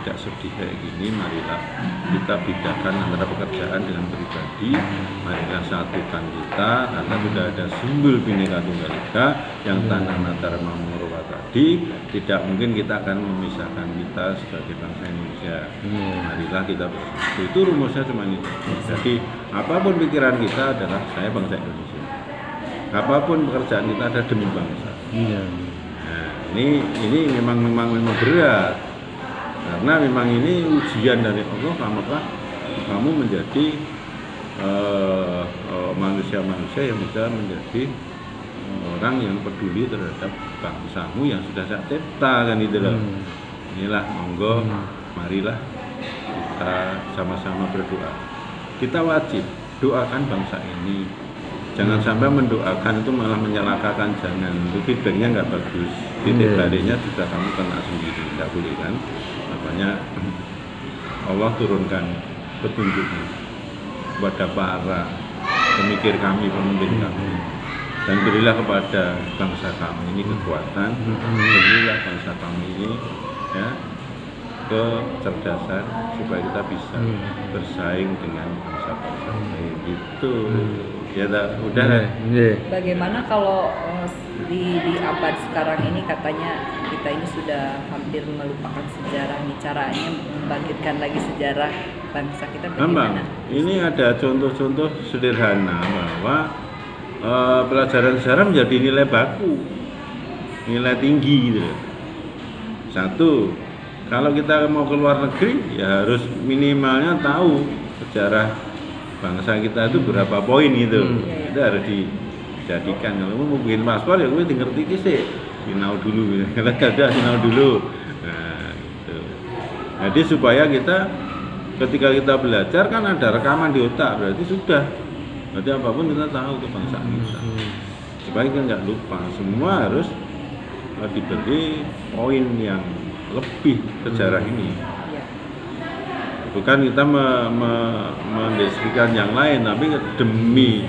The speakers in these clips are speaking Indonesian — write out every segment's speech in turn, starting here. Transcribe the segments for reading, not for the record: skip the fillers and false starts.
tidak sedih kayak gini, marilah kita bedakan antara pekerjaan dengan pribadi. Marilah satukan kita, karena sudah ada simbol Bhinneka Tunggal Ika yang tanah Dharma Murwa tadi. Tidak mungkin kita akan memisahkan kita sebagai bangsa Indonesia. Marilah kita bersatu. Itu rumusnya cuma itu. Jadi apapun pikiran kita adalah saya bangsa Indonesia. Apapun pekerjaan kita ada demi bangsa. Nah, ini memang berat. Karena memang ini ujian dari Allah, apakah kamu menjadi manusia-manusia yang bisa menjadi orang yang peduli terhadap bangsamu yang sudah saya cipta, kan itu loh. Inilah monggo, marilah kita sama-sama berdoa. Kita wajib doakan bangsa ini. Jangan sampai mendoakan itu malah menyalahkan, jangan. Itu feedbacknya nggak bagus. Titik baliknya juga kamu kena sendiri, nggak boleh kan. Makanya Allah turunkan petunjuknya kepada para pemikir kami, pemimpin kami, dan berilah kepada bangsa kami ini kekuatan, berilah bangsa kami ini ya kecerdasan supaya kita bisa bersaing dengan bangsa-bangsa lain gitu. Ya udah. Bagaimana kalau di abad sekarang ini katanya kita ini sudah hampir melupakan sejarah, nih caranya membangkitkan lagi sejarah bangsa kita bagaimana? Ini ada contoh-contoh sederhana bahwa pelajaran sejarah menjadi nilai baku, nilai tinggi gitu. Satu, kalau kita mau ke luar negeri ya harus minimalnya tahu sejarah bangsa kita itu berapa poin gitu. Itu harus dijadikan. Kalau mau bikin paspor ya gue ngerti sih, sinau dulu. Kalau ada sinau dulu. Nah, gitu. Jadi supaya kita ketika kita belajar kan ada rekaman di otak, berarti sudah. Berarti apapun kita tahu kebangsaan kita. Supaya kita nggak lupa. Semua harus diberi poin yang lebih sejarah ini. Bukan kita mendeskripsikan yang lain, tapi demi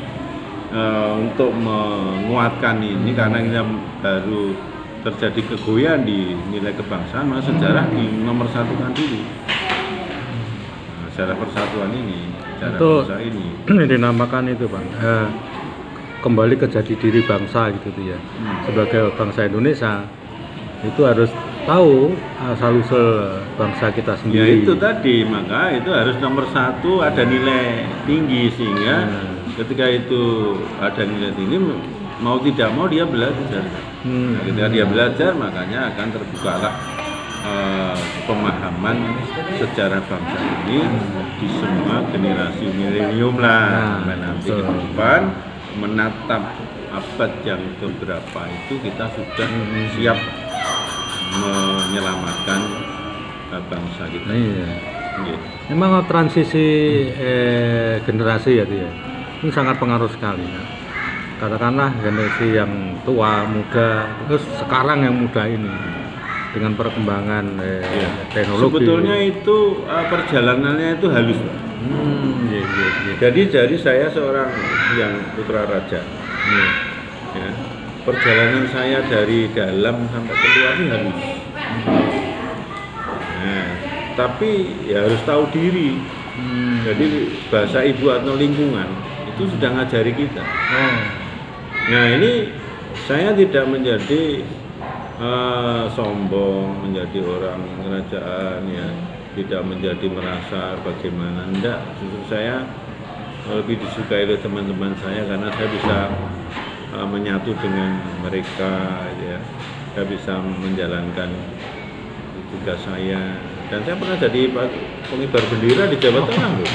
untuk menguatkan ini, karena kita baru terjadi kegoyaan di nilai kebangsaan, maka sejarah di nomor satukan dulu. Sejarah persatuan ini, sejarah itu bangsa ini. Dinamakan itu Bang, kembali ke jati diri bangsa gitu tuh ya. Sebagai bangsa Indonesia itu harus tahu asal-usul bangsa kita sendiri. Ya itu tadi, maka itu harus nomor satu ada nilai tinggi, sehingga ketika itu ada nilai tinggi mau tidak mau dia belajar. Nah, ketika dia belajar makanya akan terbukalah pemahaman sejarah bangsa ini di semua generasi milenium lah. Nanti ke depan menatap abad yang keberapa itu kita sudah siap menyelamatkan bangsa kita. Memang transisi generasi ya dia, ini sangat pengaruh sekali. Katakanlah generasi yang tua, muda, terus sekarang yang muda ini dengan perkembangan teknologi. Sebetulnya itu perjalanannya itu halus. Jadi saya seorang yang putra raja. Ya. Perjalanan saya dari dalam sampai keluar ini halus. Nah, tapi ya harus tahu diri. Jadi bahasa ibu atau lingkungan itu sudah ngajari kita. Nah ini saya tidak menjadi sombong, menjadi orang kerajaan ya, tidak menjadi merasa bagaimana, enggak. Justru saya lebih disukai oleh teman-teman saya karena saya bisa menyatu dengan mereka ya. Saya bisa menjalankan tugas saya, dan saya pernah jadi pengibar bendera di Jawa Tengah loh.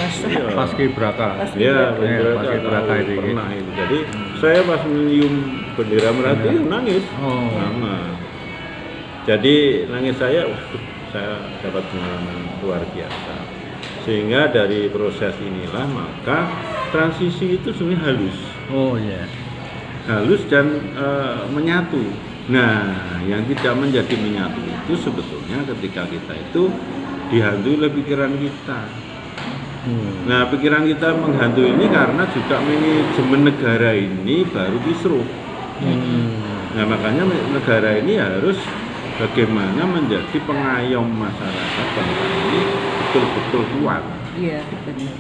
Paskibraka. Ya, paskibraka itu pernah itu. Jadi saya pas menyium bendera merah itu nangis. Sama. Jadi nangis saya dapat pengalaman luar biasa. Sehingga dari proses inilah maka transisi itu sebenarnya halus. Halus dan menyatu. Nah, yang tidak menjadi menyatu itu sebetulnya ketika kita itu dihantui oleh pikiran kita. Nah, pikiran kita menghantui ini karena juga manajemen negara ini baru kisruh. Nah, makanya negara ini harus bagaimana menjadi pengayom masyarakat bangsa ini betul-betul kuat. Iya, benar.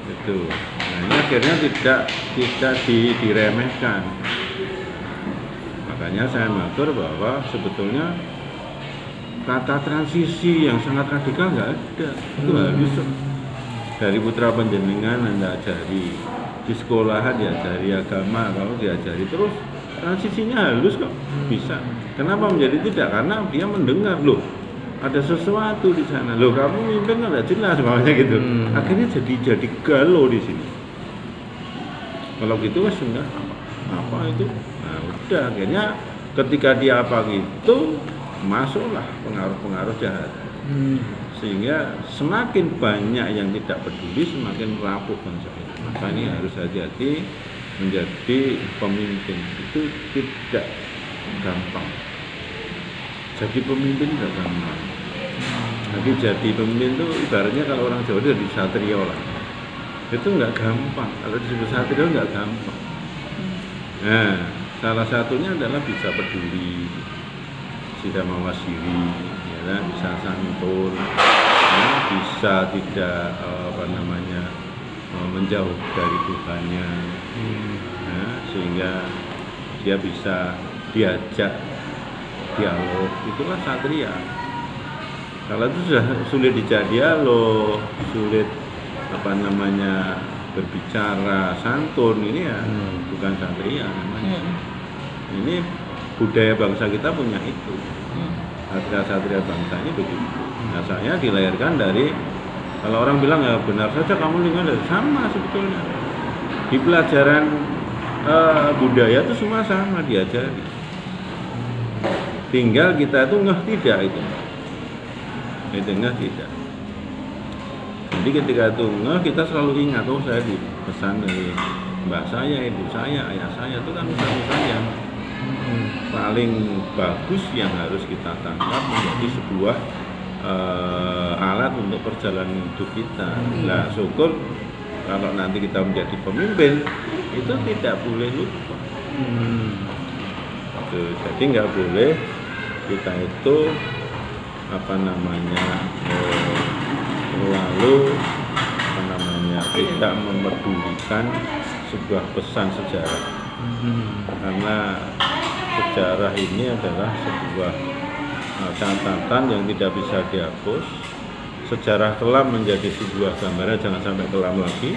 Itu. Nah, ini akhirnya tidak diremehkan. Makanya saya matur bahwa sebetulnya kata transisi yang sangat radikal nggak ada. Itu harus dari putra panjenengan Anda ajari di sekolahan, diajari agama, kalau diajari terus transisinya halus kok bisa. Kenapa menjadi tidak? Karena dia mendengar loh ada sesuatu di sana. Loh kamu mimpin nggak jelas makanya gitu. Akhirnya jadi galau di sini. Kalau gitu wes sudah apa itu? Nah udah akhirnya ketika dia apa gitu masuklah pengaruh-pengaruh jahat. Sehingga semakin banyak yang tidak peduli, semakin rapuh bangsa ini. Maka ini harus hati-hati menjadi pemimpin itu tidak gampang. Jadi pemimpin tidak gampang. Tapi jadi pemimpin itu ibaratnya kalau orang Jawa itu jadi satria lah. Itu nggak gampang. Kalau disebut satria nggak gampang. Nah, salah satunya adalah bisa peduli, bisa mawasiri, ya, bisa santun, ya, bisa tidak menjauh dari Tuhannya, ya, sehingga dia bisa diajak dialog. Itulah satria. Kalau itu sudah sulit dijak dialog, sulit berbicara santun, ini ya bukan satria namanya. Ini budaya bangsa kita punya itu. Satria bangsa ini begitu. Nah, saya dilahirkan dari, kalau orang bilang ya benar saja kamu lingkungan dari sama sebetulnya. Di pelajaran budaya itu semua sama diajari. Tinggal kita itu ngeh tidak itu. Ngeh tidak. Jadi ketika itu ngeh kita selalu ingat, oh saya dipesan dari mbak saya, ibu saya, ayah saya itu kan pesan-pesan yang paling bagus yang harus kita tangkap menjadi sebuah alat untuk perjalanan hidup kita. Nah, syukur kalau nanti kita menjadi pemimpin itu tidak boleh lupa. Jadi nggak boleh kita itu lalu tidak memedulikan sebuah pesan sejarah. Karena sejarah ini adalah sebuah catatan yang tidak bisa dihapus. Sejarah kelam menjadi sebuah gambaran, jangan sampai kelam lagi.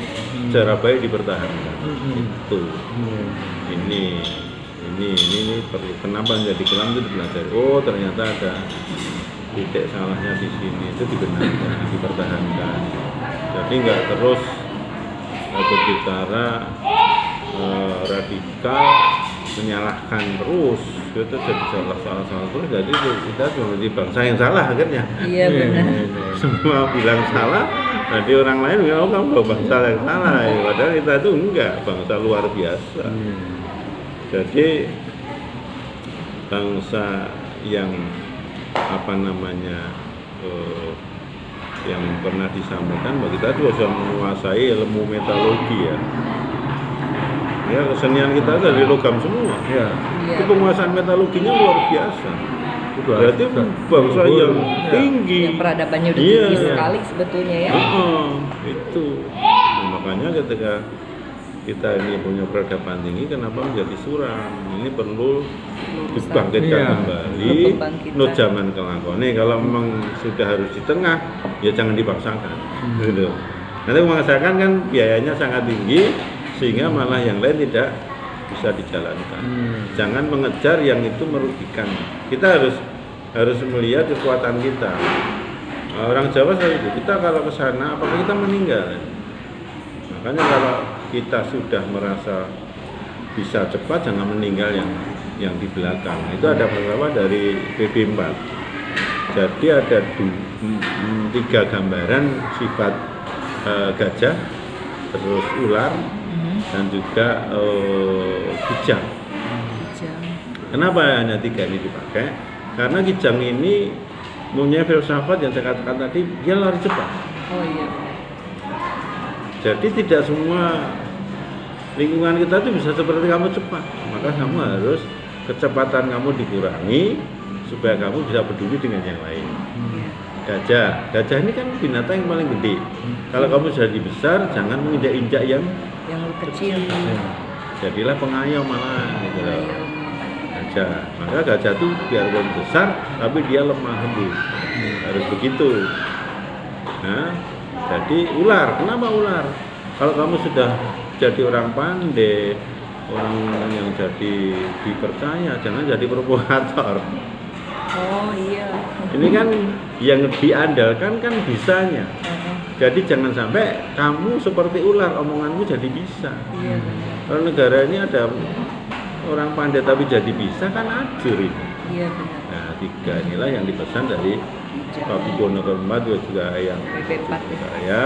Sejarah baik dipertahankan. Itu. Ini perlu. Kenapa menjadi kelam itu dipelajari? Oh ternyata ada titik salahnya di sini, itu dibenarkan, dipertahankan. Jadi nggak terus berbicara radikal, menyalahkan terus, itu jadi salah terus. Jadi kita menjadi bangsa yang salah akhirnya. Iya benar. Semua bilang salah, nanti orang lain bilang oh kamu bangsa yang salah. Padahal kita itu enggak, bangsa luar biasa. Jadi bangsa yang yang pernah disampaikan bahwa kita juga menguasai ilmu metalogi ya. Ya, kesenian kita dari logam semua. Ya. Itu penguasaan metaloginya luar biasa. Berarti bangsa yang tinggi. Yang peradabannya udah tinggi sekali sebetulnya ya. Itu. Nah, makanya ketika kita ini punya peradaban tinggi, kenapa menjadi suram? Ini perlu dibangkitkan kembali. No zaman kelakone. Kalau memang sudah harus di tengah, ya jangan dipaksakan. Gitu. Nanti memaksakan kan biayanya sangat tinggi, sehingga malah yang lain tidak bisa dijalankan. Jangan mengejar yang itu merugikan. Kita harus melihat kekuatan kita. Orang Jawa selalu itu, kita kalau ke sana apakah kita meninggal? Makanya kalau kita sudah merasa bisa cepat, jangan meninggal yang di belakang. Itu ada beberapa dari PP4. Jadi ada 3 gambaran sifat gajah, terus ular, dan juga kijang. Kenapa hanya 3 ini dipakai? Karena kijang ini mempunyai filsafat yang saya katakan tadi, dia lari cepat. Oh iya. Jadi tidak semua lingkungan kita itu bisa seperti kamu cepat. Maka kamu harus kecepatan kamu dikurangi, supaya kamu bisa peduli dengan yang lain. Iya. Gajah ini kan binatang yang paling gede. Kalau kamu jadi besar, jangan menginjak-injak yang kecil. jadilah pengayom malah gitu loh. Ayo. Gajah, maka gajah tuh biarpun besar tapi dia lemah lembut, harus begitu. Nah, jadi ular, kenapa ular? Kalau kamu sudah jadi orang pandai, orang yang jadi dipercaya, jangan jadi provokator. Oh iya. Ini kan yang diandalkan kan bisanya. Heeh. Jadi jangan sampai kamu seperti ular, omonganmu jadi bisa. Iya benar. Kalau negara ini ada orang pandai tapi jadi bisa kan ajur ini. Iya benar. Nah, 3 inilah yang dipesan dari Pakubono keempat juga yang PP4 ya. saya.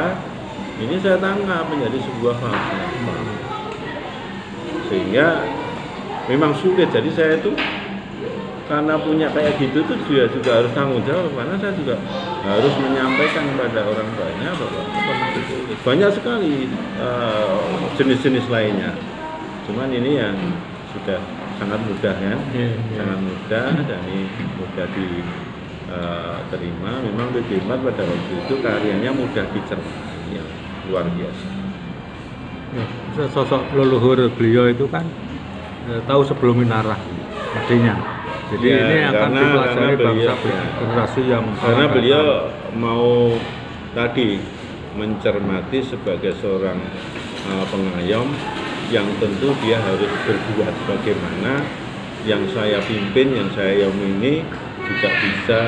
Ini saya tangkap menjadi sebuah falsafah. Sehingga memang sulit. Jadi saya itu karena punya kayak gitu tuh juga harus tanggung jawab, karena saya juga harus menyampaikan kepada orang banyak bahwa banyak sekali jenis-jenis lainnya. Cuman ini yang sudah sangat mudah kan, sangat mudah dan ini mudah diterima. Memang PP4 pada waktu itu karyanya mudah dicermati, yang luar biasa. Sosok leluhur beliau itu kan tahu sebelum minarah artinya. Jadi Ya, ini akan dipelajari beliau, bangsa generasi yang karena akan beliau datang. mau tadi mencermati sebagai seorang pengayom yang tentu dia harus berbuat bagaimana yang saya pimpin, yang saya yomini juga bisa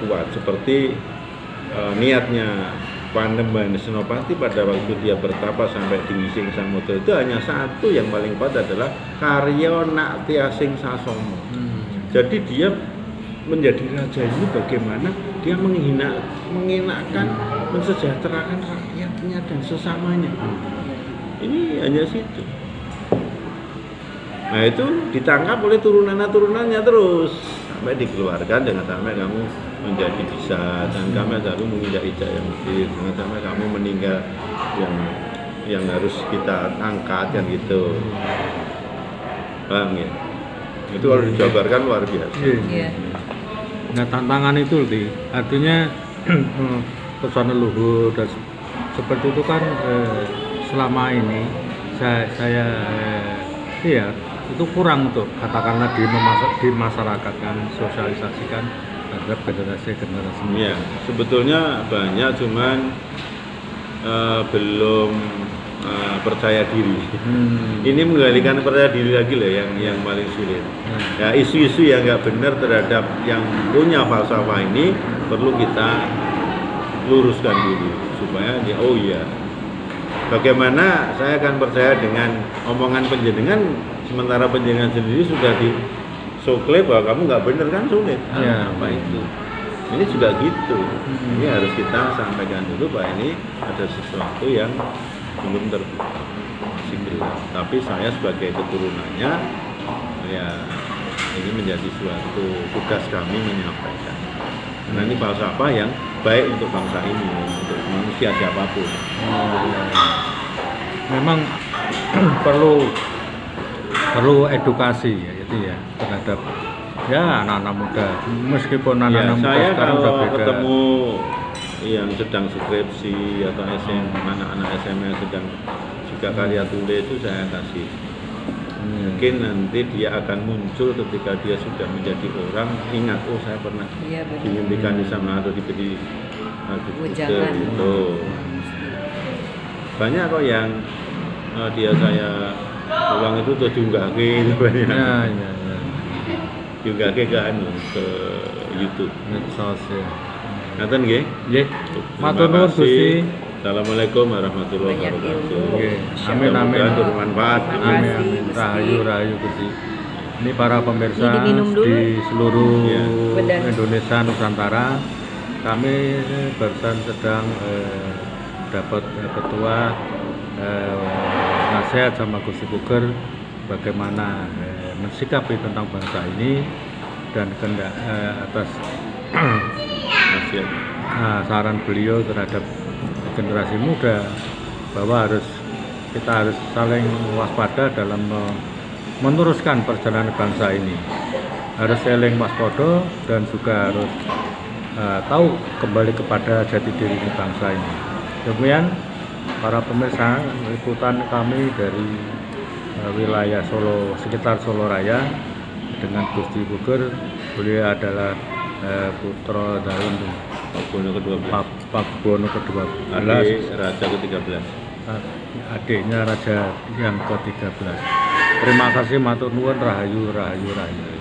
kuat seperti niatnya Panembahan Senopati pada waktu dia bertapa sampai di Ngising Samudra itu hanya satu yang paling kuat adalah karya nak tiasing sasomo. Jadi dia menjadi raja ini bagaimana dia mengenakan, mensejahterakan rakyatnya dan sesamanya. Ini hanya situ. Nah itu ditangkap oleh turunannya terus sampai dikeluarkan, jangan sampai kamu menjadi bisa, dan kamu selalu menginjak-injak yang kecil, jangan sampai kamu meninggal yang harus kita angkat kan gitu. Paham ya? Itu kalau dijabarkan luar biasa. Iya. Nah tantangan itu artinya pesan leluhur dan seperti itu kan selama ini saya iya itu kurang untuk katakanlah di masyarakat kan sosialisasikan terhadap generasi Ya, sebetulnya banyak, cuman belum percaya diri. Ini menggalikan percaya diri lagi loh yang paling sulit. Ya, isu-isu yang nggak benar terhadap yang punya falsafah ini perlu kita luruskan dulu supaya dia oh iya. Bagaimana saya akan percaya dengan omongan penjenengan sementara penjenengan sendiri sudah disoklay bahwa kamu nggak benar kan sulit. Ya. Apa itu? Ini juga gitu. Ini harus kita sampaikan dulu bahwa ini ada sesuatu yang belum terbuka, masih gelap. Tapi saya sebagai keturunannya, ya ini menjadi suatu tugas kami menyampaikan. Karena ini falsafah yang baik untuk bangsa ini, untuk manusia siapapun. Memang perlu edukasi ya itu ya terhadap ya anak-anak muda, meskipun anak-anak muda Saya sekarang udah kalau beda. ketemu yang sedang skripsi atau anak-anak SMA yang sedang juga karya tulis itu saya kasih. Mungkin nanti dia akan muncul ketika dia sudah menjadi orang, ingat oh saya pernah dimimpikan di sana atau diberi Ujangan. itu. Banyak kok yang dia saya ulang itu tuh diunggahke itu banyak. Ya. Diunggahke ke YouTube. Medsos ya. Ngaten nggih? Nggih. Terima Matur nuwun kasih. Gusti. Assalamualaikum warahmatullahi Banyak wabarakatuh. ilmu. Nggih. Amin amin. Mudah-mudahan bermanfaat. Amin. Rahayu Gusti. Ini para pemirsa Ini diminum dulu. di seluruh Ya. Bedah. Indonesia Nusantara, kami barusan sedang dapat ketua nasihat sama Gusti Puger bagaimana mensikapi tentang bangsa ini dan atas Nasihat. saran beliau terhadap generasi muda bahwa kita harus saling waspada dalam meneruskan perjalanan bangsa ini. Harus eling waspada dan juga harus tahu kembali kepada jati diri bangsa ini. Demikian para pemirsa, liputan kami dari wilayah Solo, sekitar Solo Raya dengan Gusti Puger. Beliau adalah putra dari Pakubono ke-12. Pakubono ke-12, Adik Raja ke-13. adiknya Raja yang ke-13. Terima kasih, matur nuwun, rahayu, rahayu, rahayu.